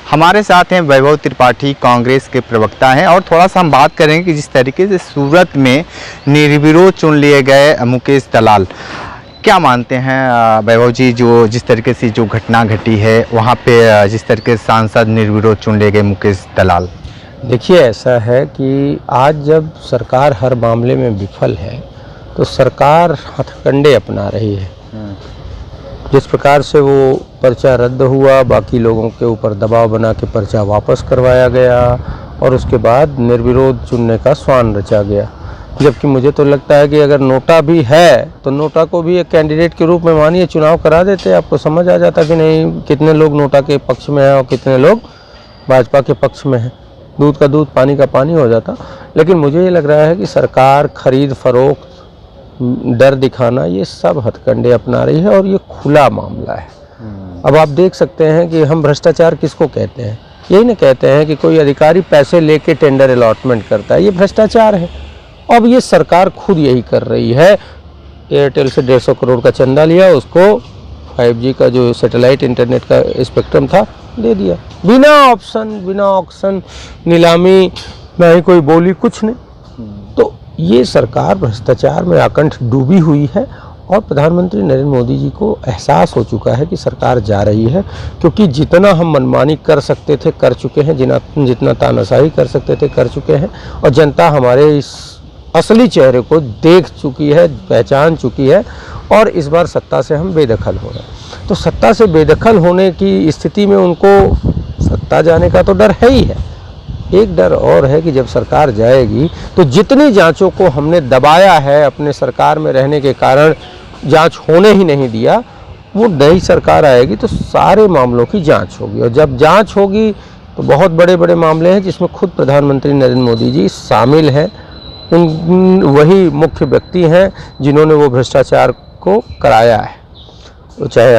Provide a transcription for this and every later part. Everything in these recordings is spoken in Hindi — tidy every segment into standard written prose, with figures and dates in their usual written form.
हमारे साथ हैं वैभव त्रिपाठी, कांग्रेस के प्रवक्ता हैं, और थोड़ा सा हम बात करेंगे कि जिस तरीके से सूरत में निर्विरोध चुन लिए गए मुकेश दलाल, क्या मानते हैं वैभव जी, जो जिस तरीके से जो घटना घटी है वहाँ पे जिस तरीके से सांसद निर्विरोध चुन लिए गए मुकेश दलाल? देखिए, ऐसा है कि आज जब सरकार हर मामले में विफल है तो सरकार हथकंडे अपना रही है। जिस प्रकार से वो पर्चा रद्द हुआ, बाकी लोगों के ऊपर दबाव बना के पर्चा वापस करवाया गया और उसके बाद निर्विरोध चुनने का स्वान रचा गया। जबकि मुझे तो लगता है कि अगर नोटा भी है तो नोटा को भी एक कैंडिडेट के रूप में मानिए चुनाव करा देते, आपको समझ आ जाता कि नहीं कितने लोग नोटा के पक्ष में हैं और कितने लोग भाजपा के पक्ष में हैं। दूध का दूध, पानी का पानी हो जाता। लेकिन मुझे ये लग रहा है कि सरकार खरीद फरोख्त, डर दिखाना, ये सब हथकंडे अपना रही है और ये खुला मामला है। अब आप देख सकते हैं कि हम भ्रष्टाचार किसको कहते हैं? यही ना कहते हैं कि कोई अधिकारी पैसे लेके टेंडर अलॉटमेंट करता है, ये भ्रष्टाचार है। अब ये सरकार खुद यही कर रही है। एयरटेल से 150 करोड़ का चंदा लिया, उसको 5G का जो सैटेलाइट इंटरनेट का स्पेक्ट्रम था दे दिया, बिना ऑप्शन, नीलामी, ना ही कोई बोली, कुछ नहीं। तो ये सरकार भ्रष्टाचार में आकंठ डूबी हुई है और प्रधानमंत्री नरेंद्र मोदी जी को एहसास हो चुका है कि सरकार जा रही है, क्योंकि जितना हम मनमानी कर सकते थे कर चुके हैं, जितना तानाशाही कर सकते थे कर चुके हैं, और जनता हमारे इस असली चेहरे को देख चुकी है, पहचान चुकी है, और इस बार सत्ता से हम बेदखल हो रहे हैं। तो सत्ता से बेदखल होने की स्थिति में उनको सत्ता जाने का तो डर है ही है। एक डर और है कि जब सरकार जाएगी तो जितनी जांचों को हमने दबाया है अपने सरकार में रहने के कारण, जांच होने ही नहीं दिया, वो नई सरकार आएगी तो सारे मामलों की जांच होगी। और जब जांच होगी तो बहुत बड़े बड़े मामले हैं जिसमें खुद प्रधानमंत्री नरेंद्र मोदी जी शामिल हैं। वही मुख्य व्यक्ति हैं जिन्होंने वो भ्रष्टाचार को कराया है। तो चाहे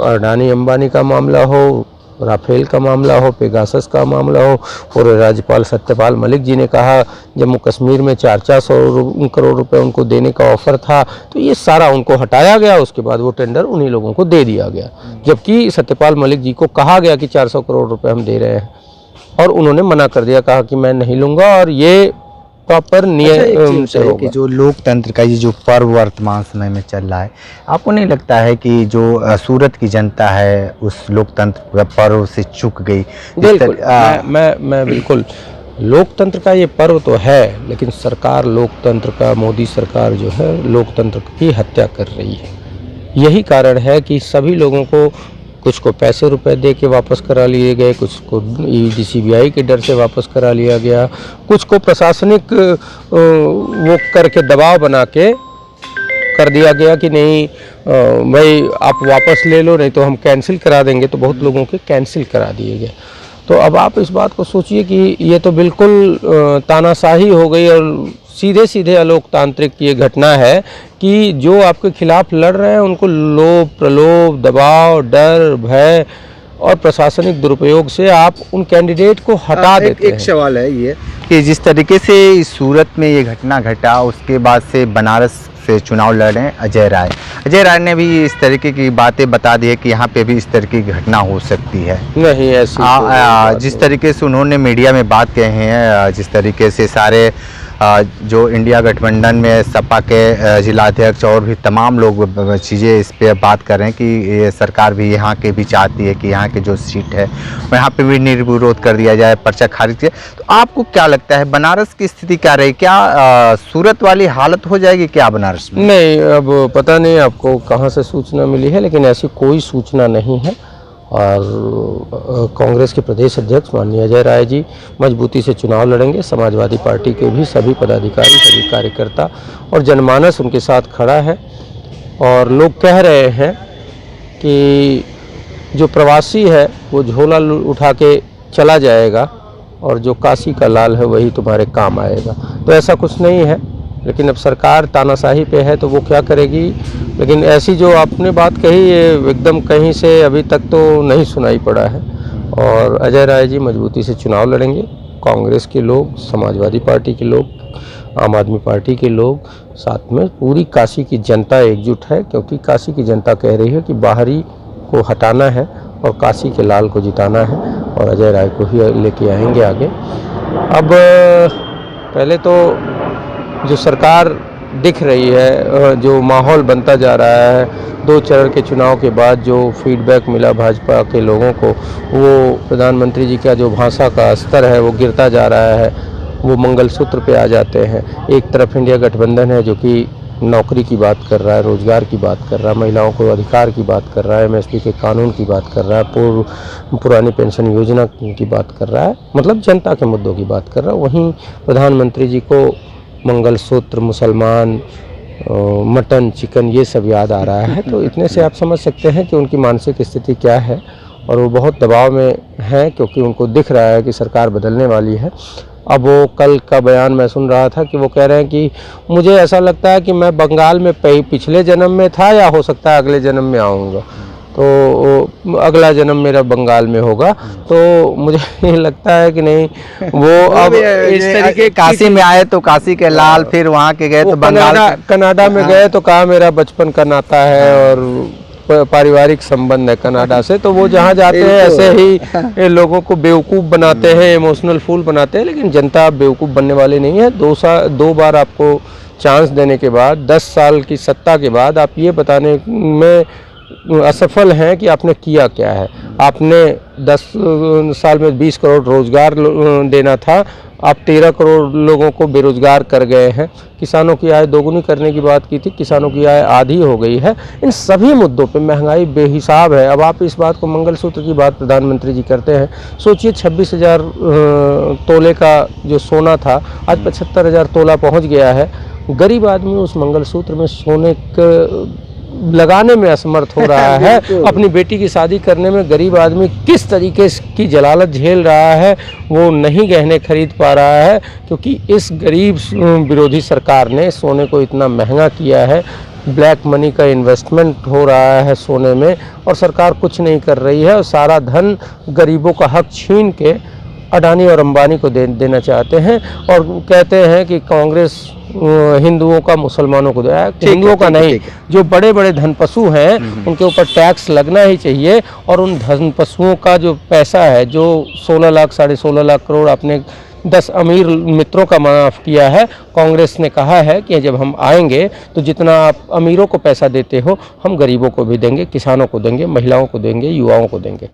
अडानी अंबानी का मामला हो, राफेल का मामला हो, पेगासस का मामला हो, और राज्यपाल सत्यपाल मलिक जी ने कहा जम्मू कश्मीर में 400 करोड़ रुपए उनको देने का ऑफर था, तो ये सारा उनको हटाया गया। उसके बाद वो टेंडर उन्हीं लोगों को दे दिया गया, जबकि सत्यपाल मलिक जी को कहा गया कि 400 करोड़ रुपए हम दे रहे हैं और उन्होंने मना कर दिया, कहा कि मैं नहीं लूँगा और ये प्रॉपर नियम से होगा। कि जो लोकतंत्र का ये जो पर्व वर्तमान समय में चल रहा है, आपको नहीं लगता है कि जो सूरत की जनता है उस लोकतंत्र पर्व से चूक गई? बिल्कुल, मैं बिल्कुल, लोकतंत्र का ये पर्व तो है, लेकिन सरकार लोकतंत्र का, मोदी सरकार जो है लोकतंत्र की हत्या कर रही है। यही कारण है कि सभी लोगों को, कुछ को पैसे रुपए दे के वापस करा लिए गए, कुछ को ईडी सीबीआई के डर से वापस करा लिया गया, कुछ को प्रशासनिक वो करके दबाव बना के कर दिया गया कि नहीं भाई आप वापस ले लो, नहीं तो हम कैंसिल करा देंगे। तो बहुत लोगों के कैंसिल करा दिए गए। तो अब आप इस बात को सोचिए कि ये तो बिल्कुल तानाशाही हो गई और सीधे सीधे अलोकतांत्रिक ये घटना है कि जो आपके खिलाफ लड़ रहे हैं उनको लोभ, प्रलोभ, दबाव, डर, भय और प्रशासनिक दुरुपयोग से आप उन कैंडिडेट को हटा देते हैं। एक सवाल है ये कि जिस तरीके से सूरत में ये घटना घटा, उसके बाद से बनारस से चुनाव लड़े अजय राय ने भी इस तरीके की बातें बता दी है कि यहाँ पे भी इस तरीके की घटना हो सकती है। नहीं, ऐसी जिस तरीके से उन्होंने मीडिया में बात कहे हैं, जिस तरीके से सारे जो इंडिया गठबंधन में सपा के जिलाध्यक्ष और भी तमाम लोग चीज़ें इस पे बात कर रहे हैं कि ये सरकार भी यहाँ के भी चाहती है कि यहाँ के जो सीट है वहाँ पे भी निर्विरोध कर दिया जाए, पर्चा खारिज किया। तो आपको क्या लगता है बनारस की स्थिति क्या रही? क्या सूरत वाली हालत हो जाएगी क्या बनारस में? नहीं, अब पता नहीं आपको कहाँ से सूचना मिली है, लेकिन ऐसी कोई सूचना नहीं है। और कांग्रेस के प्रदेश अध्यक्ष माननीय अजय राय जी मजबूती से चुनाव लड़ेंगे। समाजवादी पार्टी के भी सभी पदाधिकारी, सभी कार्यकर्ता और जनमानस उनके साथ खड़ा है। और लोग कह रहे हैं कि जो प्रवासी है वो झोला उठा के चला जाएगा और जो काशी का लाल है वही तुम्हारे काम आएगा। तो ऐसा कुछ नहीं है, लेकिन अब सरकार तानाशाही पे है तो वो क्या करेगी। लेकिन ऐसी जो आपने बात कही ये एकदम कहीं से अभी तक तो नहीं सुनाई पड़ा है। और अजय राय जी मजबूती से चुनाव लड़ेंगे। कांग्रेस के लोग, समाजवादी पार्टी के लोग, आम आदमी पार्टी के लोग, साथ में पूरी काशी की जनता एकजुट है, क्योंकि काशी की जनता कह रही है कि बाहरी को हटाना है और काशी के लाल को जिताना है और अजय राय को ही लेके आएंगे आगे। अब पहले तो जो सरकार दिख रही है, जो माहौल बनता जा रहा है, 2 चरण के चुनाव के बाद जो फीडबैक मिला भाजपा के लोगों को, वो प्रधानमंत्री जी का जो भाषा का स्तर है वो गिरता जा रहा है। वो मंगलसूत्र पे आ जाते हैं। एक तरफ इंडिया गठबंधन है जो कि नौकरी की बात कर रहा है, रोजगार की बात कर रहा है, महिलाओं को अधिकार की बात कर रहा है, MSP के कानून की बात कर रहा है, पुरानी पेंशन योजना की बात कर रहा है, मतलब जनता के मुद्दों की बात कर रहा है। वहीं प्रधानमंत्री जी को मंगलसूत्र, मुसलमान, मटन, चिकन ये सब याद आ रहा है। तो इतने से आप समझ सकते हैं कि उनकी मानसिक स्थिति क्या है और वो बहुत दबाव में हैं, क्योंकि उनको दिख रहा है कि सरकार बदलने वाली है। अब वो कल का बयान मैं सुन रहा था कि वो कह रहे हैं कि मुझे ऐसा लगता है कि मैं बंगाल में पिछले जन्म में था या हो सकता है अगले जन्म में आऊँगा, तो अगला जन्म मेरा बंगाल में होगा। तो मुझे लगता है कि नहीं, वो अब इस तरीके काशी में आए तो काशी के लाल, फिर वहाँ के गए तो बंगाल, कनाडा में गए तो कहा मेरा बचपन का नाता है और पारिवारिक संबंध है कनाडा से। तो वो जहाँ जाते हैं ऐसे ही लोगों को बेवकूफ़ बनाते हैं, इमोशनल फूल बनाते हैं। लेकिन जनता बेवकूफ़ बनने वाली नहीं है। 2 बार आपको चांस देने के बाद, 10 साल की सत्ता के बाद आप ये बताने में असफल हैं कि आपने किया क्या है। आपने 10 साल में 20 करोड़ रोजगार देना था, आप 13 करोड़ लोगों को बेरोजगार कर गए हैं। किसानों की आय दोगुनी करने की बात की थी, किसानों की आय आधी हो गई है। इन सभी मुद्दों पे महंगाई बेहिसाब है। अब आप इस बात को, मंगलसूत्र की बात प्रधानमंत्री जी करते हैं, सोचिए 26,000 तोले का जो सोना था आज 75,000 तोला पहुंच गया है। गरीब आदमी उस मंगलसूत्र में सोने के लगाने में असमर्थ हो रहा है। अपनी बेटी की शादी करने में गरीब आदमी किस तरीके की जलालत झेल रहा है, वो नहीं गहने खरीद पा रहा है, क्योंकि इस गरीब विरोधी सरकार ने सोने को इतना महंगा किया है। ब्लैक मनी का इन्वेस्टमेंट हो रहा है सोने में और सरकार कुछ नहीं कर रही है और सारा धन गरीबों का हक छीन के अडानी और अंबानी को देना चाहते हैं और कहते हैं कि कांग्रेस हिंदुओं का मुसलमानों को दे। हिंदुओं का नहीं, जो बड़े बड़े धनपशु हैं उनके ऊपर टैक्स लगना ही चाहिए। और उन धनपशुओं का जो पैसा है, जो 16 लाख 16.5 लाख करोड़ आपने 10 अमीर मित्रों का माफ़ किया है। कांग्रेस ने कहा है कि जब हम आएंगे तो जितना आप अमीरों को पैसा देते हो हम गरीबों को भी देंगे, किसानों को देंगे, महिलाओं को देंगे, युवाओं को देंगे।